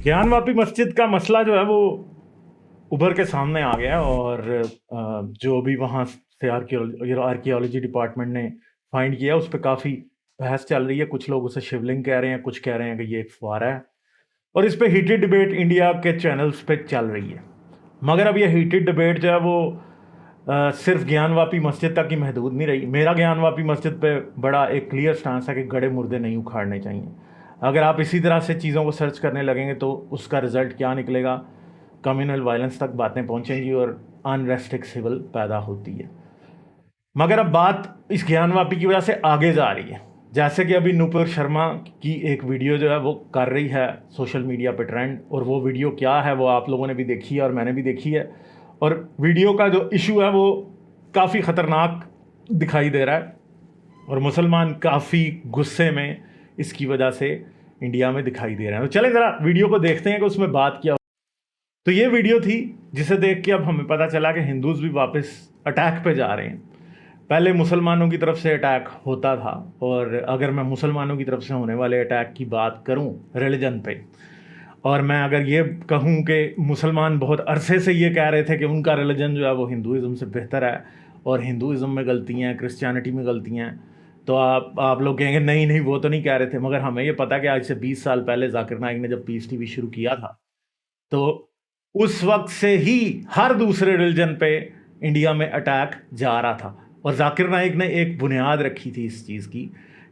ज्ञान वापी मस्जिद का मसला जो है वो उभर के सामने आ गया और जो भी वहाँ से आर्कियोलॉजी डिपार्टमेंट ने फाइंड किया उस पर काफ़ी बहस चल रही है। कुछ लोग उसे शिवलिंग कह रहे हैं, कुछ कह रहे हैं कि ये एक फुवारा है, और इस पे हीटेड डिबेट इंडिया के चैनल्स पे चल रही है। मगर अब ये हीटेड डिबेट जो है वो सिर्फ ज्ञान वापी मस्जिद तक ही महदूद नहीं रही। मेरा ज्ञान वापी मस्जिद पे बड़ा एक क्लियर स्टांस है कि गड़े मुर्दे नहीं उखाड़ने चाहिए। अगर आप इसी तरह से चीज़ों को सर्च करने लगेंगे तो उसका रिज़ल्ट क्या निकलेगा, कम्युनल वायलेंस तक बातें पहुंचेंगी और अनरेस्ट एक सिविल पैदा होती है। मगर अब बात इस ज्ञान वापी की वजह से आगे जा रही है। जैसे कि अभी नुपुर शर्मा की एक वीडियो जो है वो कर रही है सोशल मीडिया पे ट्रेंड, और वो वीडियो क्या है वो आप लोगों ने भी देखी है और मैंने भी देखी है। और वीडियो का जो इशू है वो काफ़ी ख़तरनाक दिखाई दे रहा है और मुसलमान काफ़ी गुस्से में इसकी वजह से इंडिया में दिखाई दे रहे हैं। तो चलें ज़रा वीडियो को देखते हैं कि उसमें बात क्या। तो ये वीडियो थी जिसे देख के अब हमें पता चला कि हिंदूज़ भी वापस अटैक पे जा रहे हैं। पहले मुसलमानों की तरफ से अटैक होता था, और अगर मैं मुसलमानों की तरफ से होने वाले अटैक की बात करूं रिलीजन पे, और मैं अगर ये कहूं कि मुसलमान बहुत अरसे से ये कह रहे थे कि उनका रिलीजन जो है वो हिंदुज़म से बेहतर है और हिंदुज़म में गलतियाँ हैं, क्रिश्चियनिटी में गलतियाँ हैं, तो आप लोग कहेंगे नहीं नहीं वो तो नहीं कह रहे थे। मगर हमें ये पता कि आज से 20 साल पहले जाकिर नाइक ने जब पीस टीवी शुरू किया था तो उस वक्त से ही हर दूसरे रिलीजन पे इंडिया में अटैक जा रहा था, और जाकिर नाइक ने एक बुनियाद रखी थी इस चीज़ की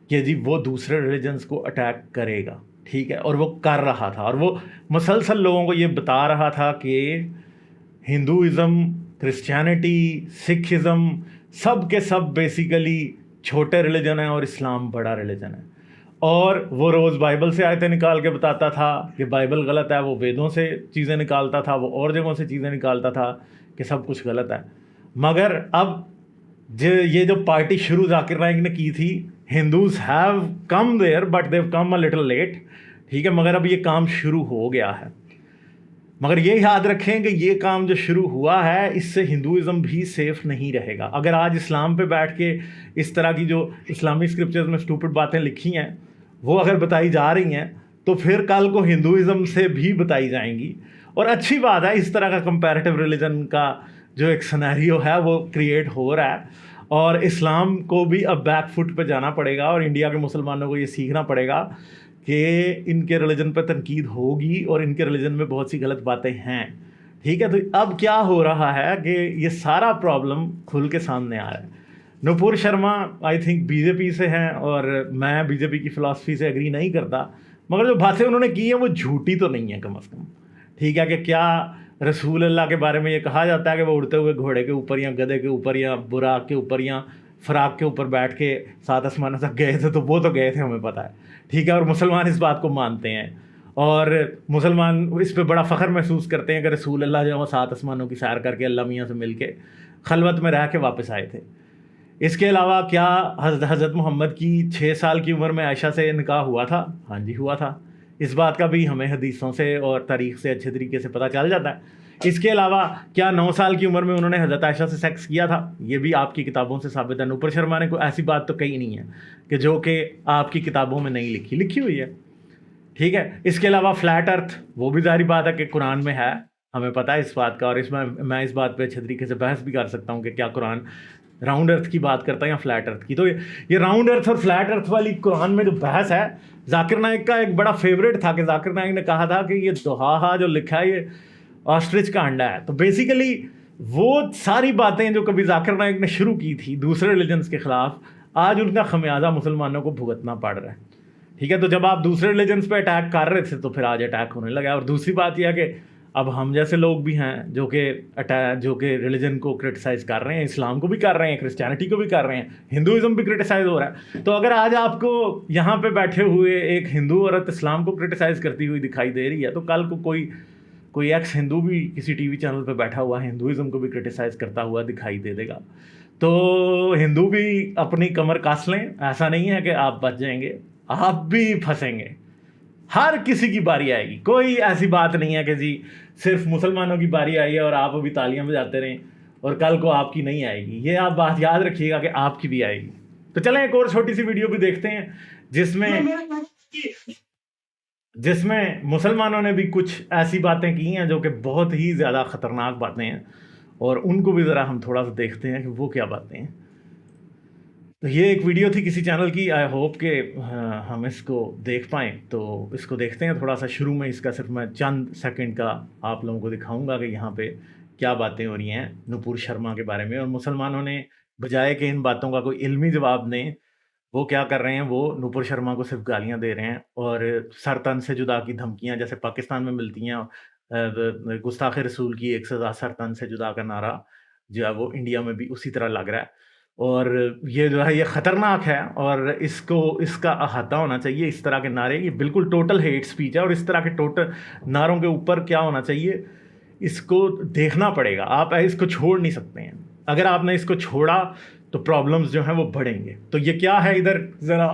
कि जी वो दूसरे रिलीजन्स को अटैक करेगा, ठीक है, और वो कर रहा था। और वो मुसलसल लोगों को ये बता रहा था कि हिंदुइज़म, क्रिश्चियनिटी, सिखिज़म सब के सब बेसिकली छोटे रिलीजन है और इस्लाम बड़ा रिलीजन है। और वो रोज़ बाइबल से आयतें निकाल के बताता था कि बाइबल गलत है, वो वेदों से चीज़ें निकालता था, वो और जगहों से चीज़ें निकालता था कि सब कुछ गलत है। मगर अब ये जो पार्टी शुरू जाकिर नाइक ने की थी, Hindus have come there but they've come a little late, ठीक है, मगर अब ये काम शुरू हो गया है। मगर ये याद रखें कि ये काम जो शुरू हुआ है इससे हिंदुइज़म भी सेफ़ नहीं रहेगा। अगर आज इस्लाम पे बैठ के इस तरह की जो इस्लामी स्क्रिप्चर्स में स्टूपिड बातें लिखी हैं वो अगर बताई जा रही हैं तो फिर कल को हिंदुइज़म से भी बताई जाएंगी। और अच्छी बात है, इस तरह का कंपैरेटिव रिलीजन का जो एक सिनेरियो है वो क्रिएट हो रहा है, और इस्लाम को भी अब बैक फुट पे जाना पड़ेगा और इंडिया के मुसलमानों को ये सीखना पड़ेगा कि इनके रिलीजन पर तनकीद होगी और इनके रिलीजन में बहुत सी गलत बातें हैं, ठीक है। तो अब क्या हो रहा है कि ये सारा प्रॉब्लम खुल के सामने आ रहा है। Nupur Sharma I think BJP से हैं और मैं बीजेपी की फ़िलासफ़ी से एग्री नहीं करता, मगर जो बातें उन्होंने की हैं वो झूठी तो नहीं है कम अज़ कम, ठीक है। कि क्या रसूल अल्लाह के बारे में ये कहा जाता है कि वो उड़ते हुए घोड़े के ऊपर या गधे के ऊपर या बुराक के ऊपर या फ़राक के ऊपर बैठ के 7 आसमानों तक गए थे, तो वो तो गए थे, हमें पता है, ठीक है। और मुसलमान इस बात को मानते हैं और मुसलमान इस पे बड़ा फ़ख्र महसूस करते हैं कि रसूल अल्लाह जो है 7 आसमानों की सैर करके अल्लाह मियाँ से मिल के खलवत में रह के वापस आए थे। इसके अलावा क्या हज़रत मोहम्मद की 6 साल की उम्र में आयशा से निकाह हुआ था? हाँ जी, हुआ था। इस बात का भी हमें हदीसों से और तारीख़ से अच्छे तरीके से पता चल जाता है। इसके अलावा क्या 9 साल की उम्र में उन्होंने हज़रत आयशा से सेक्स किया था? ये भी आपकी किताबों से साबित है। नुपुर शर्मा ने कोई ऐसी बात तो कही नहीं है कि जो कि आपकी किताबों में नहीं लिखी हुई है, ठीक है। इसके अलावा फ्लैट अर्थ, वो भी ज़ाहिर बात है कि कुरान में है, हमें पता है इस बात का, और इसमें मैं इस बात पे अच्छे तरीके से बहस भी कर सकता हूँ कि क्या कुरान राउंड अर्थ की बात करता है या फ्लैट अर्थ की। तो ये राउंड अर्थ और फ्लैट अर्थ वाली कुरान में जो बहस है, जाकिर नाइक का एक बड़ा फेवरेट था कि जाकिर नाइक ने कहा था कि ये दोहा जो लिखा है ये ऑस्ट्रिच का अंडा है। तो बेसिकली वो सारी बातें जो कभी जाकिर नाइक ने शुरू की थी दूसरे रिलीजन्स के ख़िलाफ़, आज उनका खमियाजा मुसलमानों को भुगतना पड़ रहा है, ठीक है। तो जब आप दूसरे रिलीजन्स पे अटैक कर रहे थे तो फिर आज अटैक होने लगा। और दूसरी बात यह है कि अब हम जैसे लोग भी हैं जो कि रिलीजन को क्रिटिसाइज़ कर रहे हैं, इस्लाम को भी कर रहे हैं, क्रिश्चियनिटी को भी कर रहे हैं, हिंदुइज़्म भी क्रिटिसाइज़ हो रहा है। तो अगर आज आपको यहाँ पे बैठे हुए एक हिंदू औरत इस्लाम को क्रिटिसाइज़ करती हुई दिखाई दे रही है, तो कल को कोई एक्स हिंदू भी किसी टीवी चैनल पे बैठा हुआ हिंदुइज़्म को भी क्रिटिसाइज़ करता हुआ दिखाई दे देगा। तो हिंदू भी अपनी कमर कस लें, ऐसा नहीं है कि आप बच जाएंगे, आप भी फंसेंगे। हर किसी की बारी आएगी, कोई ऐसी बात नहीं है कि जी सिर्फ मुसलमानों की बारी आई है और आप अभी तालियां बजाते रहें और कल को आपकी नहीं आएगी। ये आप बात याद रखिएगा कि आपकी भी आएगी। तो चलें एक और छोटी सी वीडियो भी देखते हैं जिसमें جس میں مسلمانوں نے بھی کچھ ایسی باتیں کی ہیں جو کہ بہت ہی زیادہ خطرناک باتیں ہیں، اور ان کو بھی ذرا ہم تھوڑا سا دیکھتے ہیں کہ وہ کیا باتیں ہیں۔ تو یہ ایک ویڈیو تھی کسی چینل کی، آئی ہوپ کہ ہم اس کو دیکھ پائیں، تو اس کو دیکھتے ہیں تھوڑا سا۔ شروع میں اس کا صرف میں چند سیکنڈ کا آپ لوگوں کو دکھاؤں گا کہ یہاں پہ کیا باتیں ہو رہی ہیں نپور شرما کے بارے میں، اور مسلمانوں نے بجائے کہ ان باتوں کا کوئی علمی جواب دیں، وہ کیا کر رہے ہیں، وہ نپور شرما کو صرف گالیاں دے رہے ہیں اور سر تن سے جدا کی دھمکیاں جیسے پاکستان میں ملتی ہیں، گستاخ رسول کی ایک سزا سر تن سے جدا کا نعرہ جو ہے وہ انڈیا میں بھی اسی طرح لگ رہا ہے، اور یہ جو ہے یہ خطرناک ہے، اور اس کا احاطہ ہونا چاہیے۔ اس طرح کے نعرے یہ بالکل ٹوٹل ہیٹ سپیچ ہے، اور اس طرح کے ٹوٹل نعروں کے اوپر کیا ہونا چاہیے اس کو دیکھنا پڑے گا۔ آپ اس کو چھوڑ نہیں سکتے ہیں، اگر آپ نے اس کو چھوڑا تو پرابلمز جو ہیں وہ بڑھیں گے۔ تو یہ کیا ہے، ادھر ذرا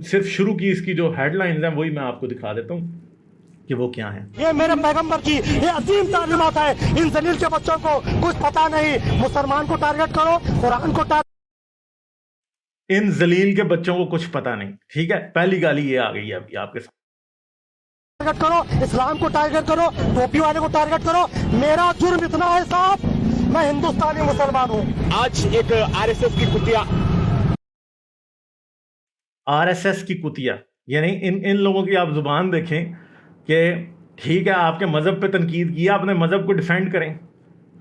صرف شروع کی اس کی جو ہیڈ لائنز ہیں وہی میں آپ کو دکھا دیتا ہوں کہ وہ کیا ہیں۔ یہ میرے پیغمبر کی یہ عظیم تعلیمات ہے، ان ذلیل کے بچوں کو کچھ پتہ نہیں، مسلمان کو ٹارگٹ کرو، قرآن کو ان ذلیل کے بچوں کو کچھ پتہ نہیں، ٹھیک ہے، پہلی گالی یہ آ گئی ہے ابھی آپ کے ساتھ۔ ٹارگٹ کرو، اسلام کو ٹارگٹ کرو، ٹوپی والے کو ٹارگٹ کرو۔ میرا جرم اتنا ہے صاحب، میں ہندوستانی مسلمان ہوں۔ آج ایک آر ایس ایس کی کتیا، آر ایس ایس کی کتیا، یعنی ان لوگوں کی آپ زبان دیکھیں کہ ٹھیک ہے آپ کے مذہب پہ تنقید کیا، اپنے مذہب کو ڈیفینڈ کریں،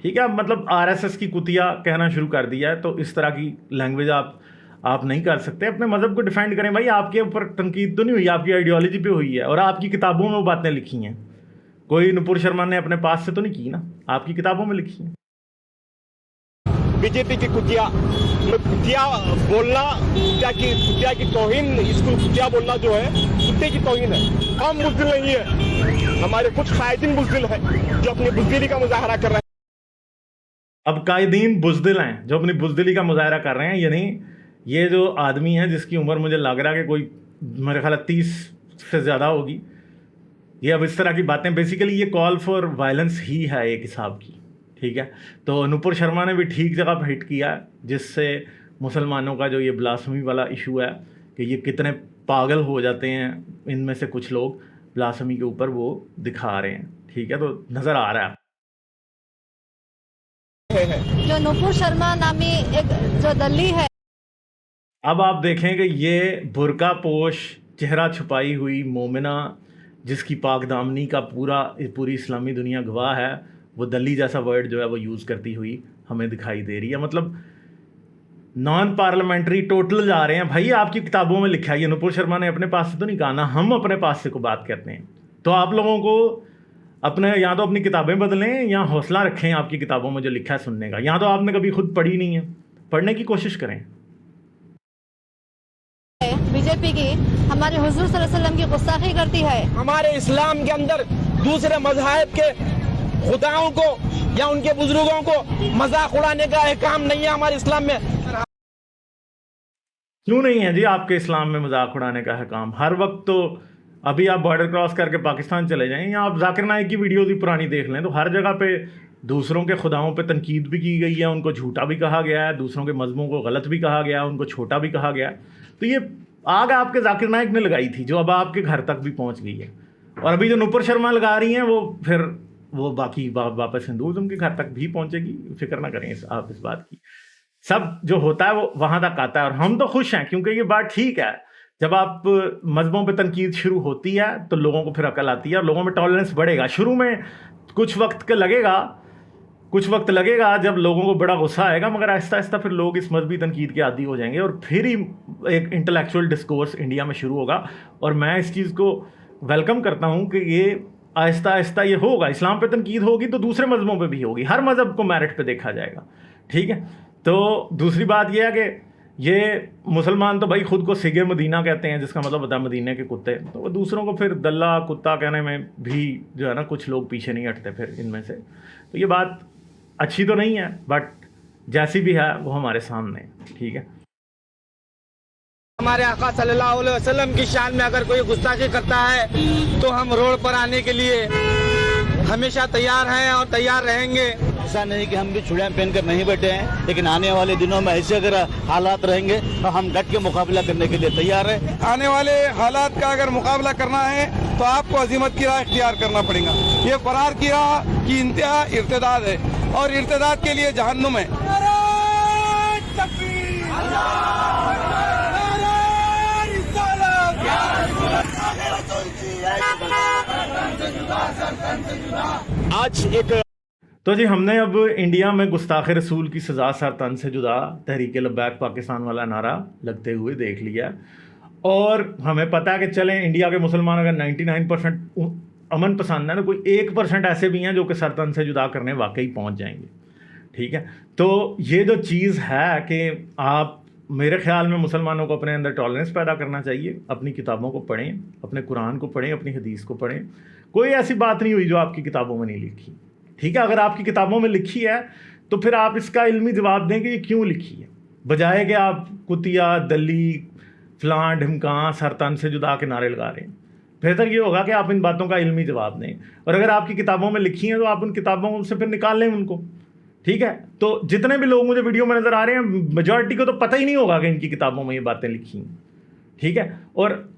ٹھیک ہے، مطلب آر ایس ایس کی کتیا کہنا شروع کر دیا ہے، تو اس طرح کی لینگویج آپ نہیں کر سکتے۔ اپنے مذہب کو ڈیفینڈ کریں بھائی، آپ کے اوپر تنقید تو نہیں ہوئی، آپ کی آئیڈیالوجی پہ ہوئی ہے، اور آپ کی کتابوں میں وہ باتیں لکھی ہیں، کوئی نپور شرما نے اپنے پاس سے تو نہیں کی نا، آپ کی کتابوں میں لکھی ہیں۔ بی جے پی کی کتیا بولنا، کتیا کی توہین، اس کو کتیا بولنا جو ہے کتے کی توہین ہے۔ ہم بزدل نہیں ہے، ہمارے کچھ قائدین بزدل ہیں جو اپنی بزدلی کا مظاہرہ کر رہے ہیں۔ اب قائدین بزدل ہیں جو اپنی بزدلی کا مظاہرہ کر رہے ہیں، یعنی یہ جو آدمی ہے جس کی عمر مجھے لگ رہا ہے کہ کوئی میرے خیال 30 سے زیادہ ہوگی، یہ اب اس طرح کی باتیں، بیسیکلی یہ کال فار وائلنس ہی ہے ایک حساب کی، ٹھیک ہے۔ تو نپور شرما نے بھی ٹھیک جگہ پہ ہٹ کیا ہے، جس سے مسلمانوں کا جو یہ بلاسفمی والا ایشو ہے کہ یہ کتنے پاگل ہو جاتے ہیں، ان میں سے کچھ لوگ بلاسفمی کے اوپر وہ دکھا رہے ہیں، ٹھیک ہے، تو نظر آ رہا ہے۔ جو نپور شرما نامی ایک جو دلی ہے، اب آپ دیکھیں کہ یہ برقع پوش چہرہ چھپائی ہوئی مومنہ جس کی پاک دامنی کا پوری اسلامی دنیا گواہ ہے، وہ دلی جیسا ورڈ جو ہے وہ یوز کرتی ہوئی ہمیں دکھائی دے رہی ہے۔ مطلب نان پارلیمنٹری ٹوٹل جا رہے ہیں بھائی، آپ کی کتابوں میں لکھا ہے، یہ نپور شرما نے اپنے پاس سے تو نہیں کہا نا، ہم اپنے پاس سے کو بات کرتے ہیں۔ تو آپ لوگوں کو اپنے یا تو اپنی کتابیں بدلیں یا حوصلہ رکھیں آپ کی کتابوں میں جو لکھا ہے سننے کا، یا تو آپ نے کبھی خود پڑھی نہیں ہے، پڑھنے کی کوشش کریں۔ بی جے پی کی ہمارے حضور صلی اللہ علیہ وسلم کی گستاخی کرتی ہے۔ ہمارے اسلام کے اندر دوسرے مذاہب کے خداؤں کو یا ان کے بزرگوں کو مذاق اڑانے کا احکام نہیں ہے ہمارے اسلام میں۔ کیوں نہیں ہے جی آپ کے اسلام میں مذاق اڑانے کا حکام؟ ہر وقت تو ابھی آپ بارڈر کراس کر کے پاکستان چلے جائیں، یا آپ ذاکر نائک کی ویڈیوز ہی پرانی دیکھ لیں، تو ہر جگہ پہ دوسروں کے خداؤں پہ تنقید بھی کی گئی ہے، ان کو جھوٹا بھی کہا گیا ہے، دوسروں کے مذہبوں کو غلط بھی کہا گیا ہے، ان کو چھوٹا بھی کہا گیا ہے۔ تو یہ آگ آپ کے ذاکر نائک نے لگائی تھی جو اب آپ کے گھر تک بھی پہنچ گئی ہے، اور ابھی جو نپور شرما لگا رہی ہیں وہ پھر وہ باقی واپس ہندوازم کے گھر تک بھی پہنچے گی، فکر نہ کریں آپ اس بات کی۔ سب جو ہوتا ہے وہ وہاں تک آتا ہے، اور ہم تو خوش ہیں کیونکہ یہ بات ٹھیک ہے۔ جب آپ مذہبوں پہ تنقید شروع ہوتی ہے تو لوگوں کو پھر عقل آتی ہے اور لوگوں میں ٹالرنس بڑھے گا۔ شروع میں کچھ وقت لگے گا جب لوگوں کو بڑا غصہ آئے گا، مگر آہستہ آہستہ پھر لوگ اس مذہبی تنقید کے عادی ہو جائیں گے، اور پھر ہی ایک انٹلیکچوئل ڈسکورس انڈیا میں شروع ہوگا۔ اور میں اس چیز کو ویلکم کرتا ہوں کہ یہ آہستہ آہستہ یہ ہوگا، اسلام پہ تنقید ہوگی تو دوسرے مذہبوں پہ بھی ہوگی، ہر مذہب کو میرٹ پہ دیکھا جائے گا، ٹھیک ہے۔ تو دوسری بات یہ ہے کہ یہ مسلمان تو بھائی خود کو سگے مدینہ کہتے ہیں، جس کا مطلب ہوتا ہے مدینے کے کتے، تو وہ دوسروں کو پھر دلہ کتا کہنے میں بھی جو ہے نا کچھ لوگ پیچھے نہیں ہٹتے پھر ان میں سے۔ تو یہ بات اچھی تو نہیں ہے، بٹ جیسی بھی ہے وہ ہمارے سامنے ہے، ٹھیک ہے۔ ہمارے آقا صلی اللہ علیہ وسلم کی شان میں اگر کوئی گستاخی کرتا ہے تو ہم روڈ پر آنے کے لیے ہمیشہ تیار ہیں اور تیار رہیں گے۔ ایسا نہیں کہ ہم بھی چوڑیاں پہن کر نہیں بیٹھے ہیں، لیکن آنے والے دنوں میں ایسے اگر حالات رہیں گے تو ہم ڈٹ کے مقابلہ کرنے کے لیے تیار ہیں۔ آنے والے حالات کا اگر مقابلہ کرنا ہے तो आपको अजीमत की राह इख्तियार करना पड़ेगा। ये फरार की राह की इंतहा इर्तिदाद है और इर्तिदाद के लिए जहन्नुम है। आज एक तो जी हमने अब इंडिया में गुस्ताख रसूल की सज़ा सर तन से जुदा तहरीक लब्बैक पाकिस्तान वाला नारा लगते हुए देख लिया, और हमें पता है कि चलें इंडिया के मुसलमान अगर 99% अमन पसंद है तो कोई 1% ऐसे भी हैं जो कि सर तन से जुदा करने वाकई पहुंच जाएंगे। ठीक है, तो ये जो चीज़ है कि आप, मेरे ख्याल में मुसलमानों को अपने अंदर टॉलरेंस पैदा करना चाहिए, अपनी किताबों को पढ़ें, अपने कुरान को पढ़ें, अपनी हदीस को पढ़ें। कोई ऐसी बात नहीं हुई जो आपकी किताबों में नहीं लिखी। ठीक है, अगर आपकी किताबों में लिखी है तो फिर आप इसका इल्मी जवाब दें कि ये क्यों लिखी है, बजाय कि आप कुतिया दली फलां ढिमकां सर तन से जुदा के नारे लगा रहे हैं। बेहतर ये होगा कि आप इन बातों का इल्मी जवाब दें, और अगर आपकी किताबों में लिखी हैं तो आप उन किताबों से फिर निकाल लें उनको। ठीक है, तो जितने भी लोग मुझे वीडियो में नज़र आ रहे हैं, मेजॉरिटी को तो पता ही नहीं होगा कि इनकी किताबों में ये बातें लिखी हैं। ठीक है, और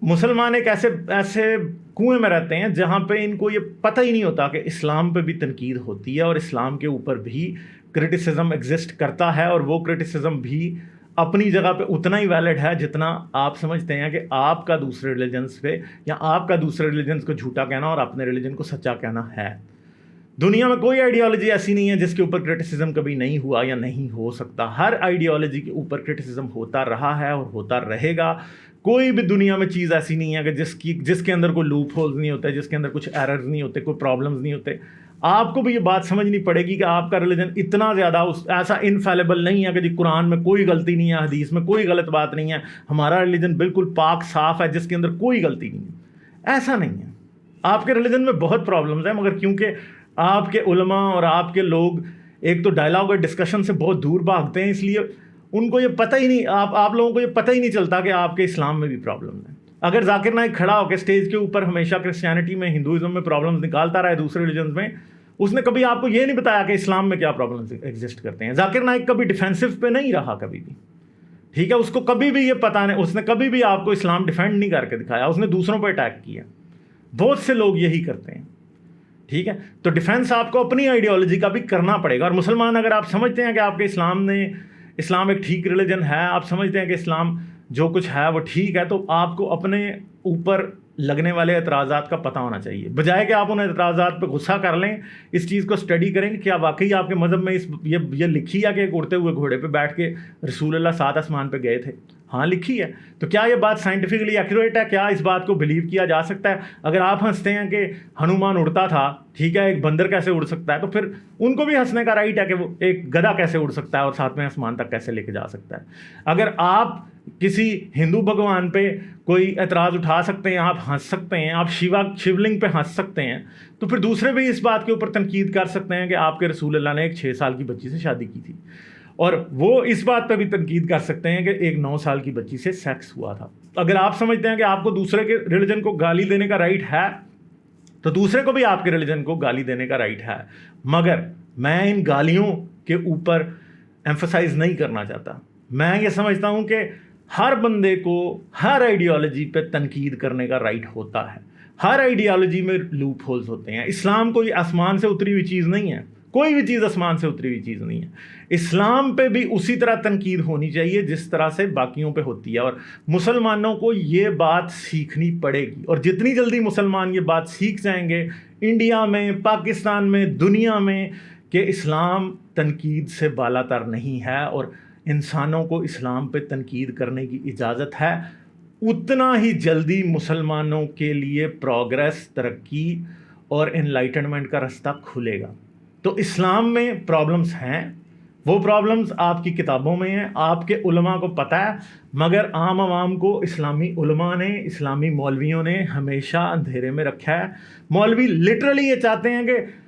मुसलमान एक ऐसे कुएं में रहते हैं जहाँ पे इनको ये पता ही नहीं होता कि इस्लाम पे भी तनकीद होती है और इस्लाम के ऊपर भी क्रिटिसिज्म एग्जिस्ट करता है, और वो क्रिटिसिज्म भी अपनी जगह पे उतना ही वैलिड है जितना आप समझते हैं कि आपका दूसरे रिलीजन्स पे या आपका दूसरे रिलीजन्स को झूठा कहना और अपने रिलीजन को सच्चा कहना है। दुनिया में कोई आइडियोलॉजी ऐसी नहीं है जिसके ऊपर क्रिटिसिज्म कभी नहीं हुआ या नहीं हो सकता। हर आइडियोलॉजी के ऊपर क्रिटिसिज्म होता रहा है और होता रहेगा। कोई भी दुनिया में चीज़ ऐसी नहीं है कि जिसके अंदर कोई लूप होल्स नहीं होते, जिसके अंदर कुछ एरर्स नहीं होते, कोई प्रॉब्लम्स नहीं होते। आपको भी ये बात समझनी पड़ेगी कि आपका रिलीजन इतना ज़्यादा ऐसा इनफेलेबल नहीं है कि जी कुरान में कोई गलती नहीं है, हदीस में कोई गलत बात नहीं है, हमारा रिलीजन बिल्कुल पाक साफ़ है जिसके अंदर कोई गलती नहीं है। ऐसा नहीं है। आपके रिलीजन में बहुत प्रॉब्लम्स हैं, मगर क्योंकि आपके उलमा और आपके लोग एक तो डायलॉग और डिस्कशन से बहुत दूर भागते हैं, इसलिए उनको ये पता ही नहीं, आप लोगों को ये पता ही नहीं चलता कि आपके इस्लाम में भी प्रॉब्लम है। अगर जाकिर नाइक खड़ा होकर स्टेज के ऊपर हमेशा क्रिश्चियनिटी में, हिंदुइज्म में प्रॉब्लम्स निकालता रहा है दूसरे रिलीजन में, उसने कभी आपको ये नहीं बताया कि इस्लाम में क्या प्रॉब्लम्स एग्जिस्ट करते हैं। जाकिर नाइक कभी डिफेंसिव पे नहीं रहा कभी भी। ठीक है, उसको कभी भी ये पता नहीं, उसने कभी भी आपको इस्लाम डिफेंड नहीं करके दिखाया, उसने दूसरों पर अटैक किया। बहुत से लोग यही करते हैं। ठीक है, तो डिफेंस आपको अपनी आइडियोलॉजी का भी करना पड़ेगा। और मुसलमान, अगर आप समझते हैं कि आपके इस्लाम एक ठीक रिलीजन है, आप समझते हैं कि इस्लाम जो कुछ है वो ठीक है, तो आपको अपने ऊपर लगने वाले एतराज़ात का पता होना चाहिए, बजाय कि आप उन एतराज़ात पे गुस्सा कर लें। इस चीज़ को स्टडी करें कि क्या वाकई आपके मज़हब में ये लिखी है कि एक उड़ते हुए घोड़े पे बैठ के रसूलुल्लाह 7 आसमान पे गए थे। हाँ लिखी है, तो क्या ये बात साइंटिफिकली एक्यूरेट है? क्या इस बात को बिलीव किया जा सकता है? अगर आप हंसते हैं कि हनुमान उड़ता था, ठीक है, एक बंदर कैसे उड़ सकता है, तो फिर उनको भी हंसने का राइट है कि वो एक गधा कैसे उड़ सकता है और 7वें आसमान तक कैसे लेके जा सकता है। अगर आप किसी हिंदू भगवान पे कोई एतराज़ उठा सकते हैं, आप हंस सकते हैं, आप शिवलिंग पे हंस सकते हैं, तो फिर दूसरे भी इस बात के ऊपर तनकीद कर सकते हैं कि आपके रसूलुल्लाह ने एक 6 साल की बच्ची से शादी की थी, और वो इस बात पे भी तनकीद कर सकते हैं कि एक 9 साल की बच्ची से सेक्स हुआ था। अगर आप समझते हैं कि आपको दूसरे के रिलीजन को गाली देने का राइट है, तो दूसरे को भी आपके रिलीजन को गाली देने का राइट है। मगर मैं इन गालियों के ऊपर एम्फसाइज नहीं करना चाहता। मैं ये समझता हूँ कि हर बंदे को हर आइडियोलॉजी पे तनकीद करने का राइट होता है। हर आइडियोलॉजी में लूप होल्स होते हैं। इस्लाम कोई आसमान से उतरी हुई चीज़ नहीं है, कोई भी चीज़ आसमान से उतरी हुई चीज़ नहीं है। इस्लाम पे भी उसी तरह तनकीद होनी चाहिए जिस तरह से बाकियों पे होती है, और मुसलमानों को ये बात सीखनी पड़ेगी। और जितनी जल्दी मुसलमान ये बात सीख जाएंगे इंडिया में, पाकिस्तान में, दुनिया में, कि इस्लाम तनकीद से बालातर नहीं है और इंसानों को इस्लाम पे तनकीद करने की इजाज़त है, उतना ही जल्दी मुसलमानों के लिए प्रोग्रेस, तरक्की और एनलाइटनमेंट का रास्ता खुलेगा। तो इस्लाम में प्रॉब्लम्स हैं, वो प्रॉब्लम्स आपकी किताबों में हैं, आपके उलमा को पता है, मगर आम आवाम को इस्लामी उलमा ने, इस्लामी मौलवियों ने हमेशा अंधेरे में रखा है। मौलवी लिटरली ये चाहते हैं कि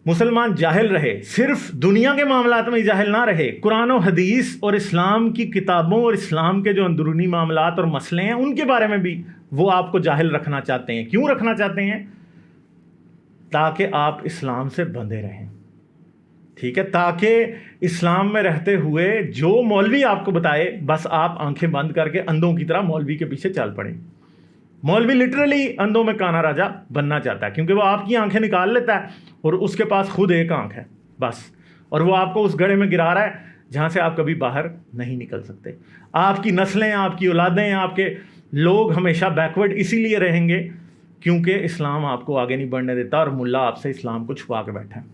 मुसलमान जाहिल रहे, सिर्फ दुनिया के मामलात में जाहिल ना रहे, कुरान और हदीस और इस्लाम की किताबों और इस्लाम के जो अंदरूनी मामलात और मसले हैं उनके बारे में भी वो आपको जाहिल रखना चाहते हैं। क्यों रखना चाहते हैं? ताकि आप इस्लाम से बंधे रहें। ठीक है, ताकि इस्लाम में रहते हुए जो मौलवी आपको बताए, बस आप आंखें बंद करके अंधों की तरह मौलवी के पीछे चल पड़ें। मौलवी लिटरली अंधों में काना राजा बनना चाहता है, क्योंकि वो आपकी आंखें निकाल लेता है और उसके पास खुद एक आंख है बस, और वो आपको उस गड्ढे में गिरा रहा है जहाँ से आप कभी बाहर नहीं निकल सकते। आपकी नस्लें, आपकी औलादें, आपके लोग हमेशा बैकवर्ड इसीलिए रहेंगे क्योंकि इस्लाम आपको आगे नहीं बढ़ने देता और मुल्ला आपसे इस्लाम को छुपा के बैठा है।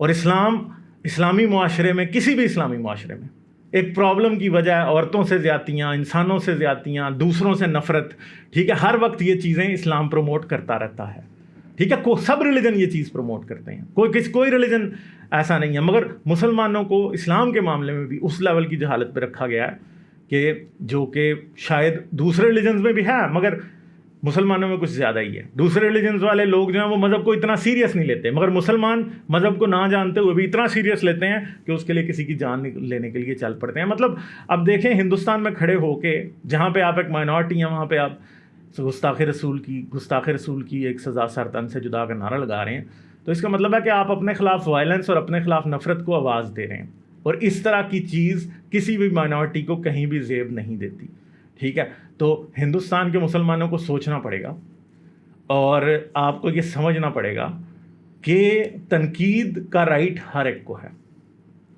और इस्लामी मुआशरे में, किसी भी इस्लामी मुआशरे में एक प्रॉब्लम की वजह है औरतों से ज़्यादतियाँ, इंसानों से ज़्यादतियाँ, दूसरों से नफ़रत। ठीक है, हर वक्त ये चीज़ें इस्लाम प्रमोट करता रहता है। ठीक है, सब रिलीजन ये चीज़ प्रमोट करते हैं, कोई रिलीजन ऐसा नहीं है, मगर मुसलमानों को इस्लाम के मामले में भी उस लेवल की जहालत पे रखा गया है कि जो कि शायद दूसरे रिलीजन्स में भी है मगर मुसलमानों में कुछ ज़्यादा ही है। दूसरे रिलीजन्स वाले लोग जो हैं वो मज़हब को इतना सीरियस नहीं लेते, मगर मुसलमान मज़हब को ना जानते हुए भी इतना सीरियस लेते हैं कि उसके लिए किसी की जान लेने के लिए चल पड़ते हैं। मतलब अब देखें, हिंदुस्तान में खड़े होके जहाँ पे आप एक माइनॉरिटी हैं वहाँ पे आप गुस्ताख़ रसूल की एक सज़ा सरतन से जुदा का नारा लगा रहे हैं, तो इसका मतलब है कि आप अपने ख़िलाफ़ वायलेंस और अपने ख़िलाफ़ नफ़रत को आवाज़ दे रहे हैं, और इस तरह की चीज़ किसी भी माइनॉरिटी को कहीं भी ज़ेब नहीं देती। ठीक है, तो हिंदुस्तान के मुसलमानों को सोचना पड़ेगा और आपको ये समझना पड़ेगा कि तनकीद का राइट हर एक को है,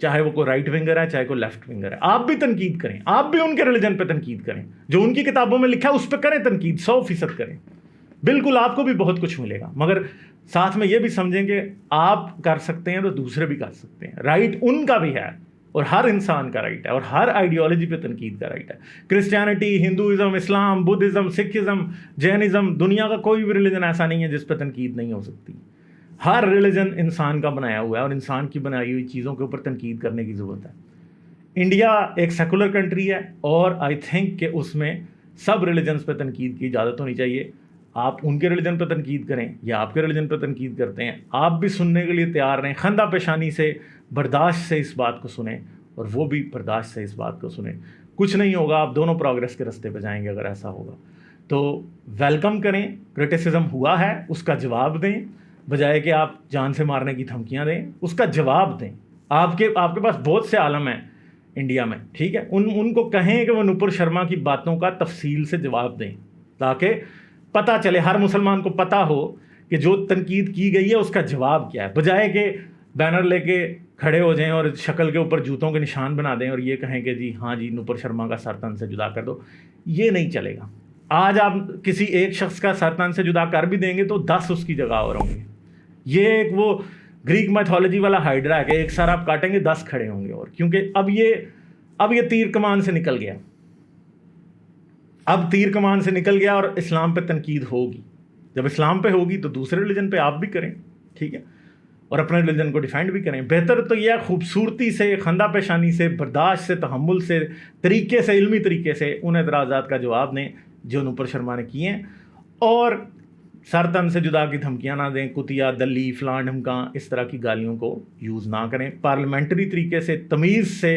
चाहे वो कोई राइट विंगर है चाहे कोई लेफ्ट विंगर है। आप भी तनकीद करें, आप भी उनके रिलीजन पे तनकीद करें, जो उनकी किताबों में लिखा है उस पर करें तनकीद, 100% करें, बिल्कुल आपको भी बहुत कुछ मिलेगा। मगर साथ में ये भी समझें कि आप कर सकते हैं तो दूसरे भी कर सकते हैं। राइट उनका भी है और हर इंसान का राइट है और हर आइडियोलॉजी पे तनकीद का राइट है। क्रिश्चियनिटी, हिंदुइज़्म, इस्लाम, बुद्धिज़्म, सिखिज़्म, जैनिज़्म, दुनिया का कोई भी रिलीजन ऐसा नहीं है जिस पर तनकीद नहीं हो सकती। हर रिलीजन इंसान का बनाया हुआ है और इंसान की बनाई हुई चीज़ों के ऊपर तनकीद करने की ज़रूरत है। इंडिया एक सेकुलर कंट्री है और आई थिंक कि उसमें सब रिलीजन्स पे तनकीद की इजाज़त होनी चाहिए। आप उनके रिलीजन पर तनकीद करें या आपके रिलीजन पर तनकीद करते हैं, आप भी सुनने के लिए तैयार रहें, खंदा पेशानी से, बर्दाश्त से इस बात को सुने और वो भी बर्दाश्त से इस बात को सुने। कुछ नहीं होगा, आप दोनों प्रोग्रेस के रास्ते पे जाएंगे अगर ऐसा होगा तो। वेलकम करें, क्रिटिसिज्म हुआ है उसका जवाब दें, बजाय कि आप जान से मारने की धमकियाँ दें, उसका जवाब दें। आपके पास बहुत से आलम हैं इंडिया में, ठीक है, उनको कहें कि वो नुपुर शर्मा की बातों का तफसील से जवाब दें ताकि पता चले, हर मुसलमान को पता हो कि जो तनकीद की गई है उसका जवाब क्या है, बजाय कि बैनर लेके खड़े हो जाएं और शक्ल के ऊपर जूतों के निशान बना दें और ये कहें कि जी हाँ जी नुपुर शर्मा का सर तन से जुदा कर दो। ये नहीं चलेगा। आज आप किसी एक शख्स का सर तन से जुदा कर भी देंगे तो 10 उसकी जगह और होंगे। ये एक वो ग्रीक मैथोलॉजी वाला हाइड्रा है कि एक सर आप काटेंगे 10 खड़े होंगे, और क्योंकि अब ये तीर कमान से निकल गया, अब तीर कमान से निकल गया और इस्लाम पे तनकीद होगी। जब इस्लाम पे होगी तो दूसरे रिलीजन पे आप भी करें, ठीक है, और अपने रिलीजन को डिफेंड भी करें। बेहतर तो यह खूबसूरती से, खंदा पेशानी से, बर्दाश्त से, तहम्मुल से, तरीके से, इल्मी तरीके से उन एतराज़ात का जवाब दें जो नुपुर शर्मा ने किए हैं, और सर तन से जुदा की धमकियाँ ना दें, कुतिया, दली, फलां ढमका, इस तरह की गालियों को यूज़ ना करें। पार्लियामेंट्री तरीके से, तमीज़ से,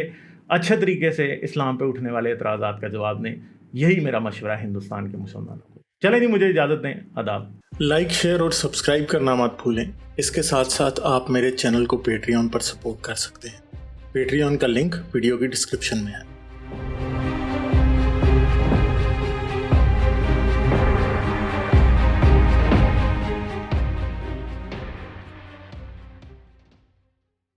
अच्छे तरीके से इस्लाम पे उठने वाले एतराज़ात का जवाब दें। यही मेरा मशवरा है हिंदुस्तान के मुसलमानों को। चलें जी, मुझे इजाज़त दें, आदाब। लाइक, शेयर और सब्सक्राइब करना मत भूलें। इसके साथ साथ आप मेरे चैनल को पेट्रियन पर सपोर्ट कर सकते हैं। पेट्रियन का लिंक वीडियो की डिस्क्रिप्शन में है।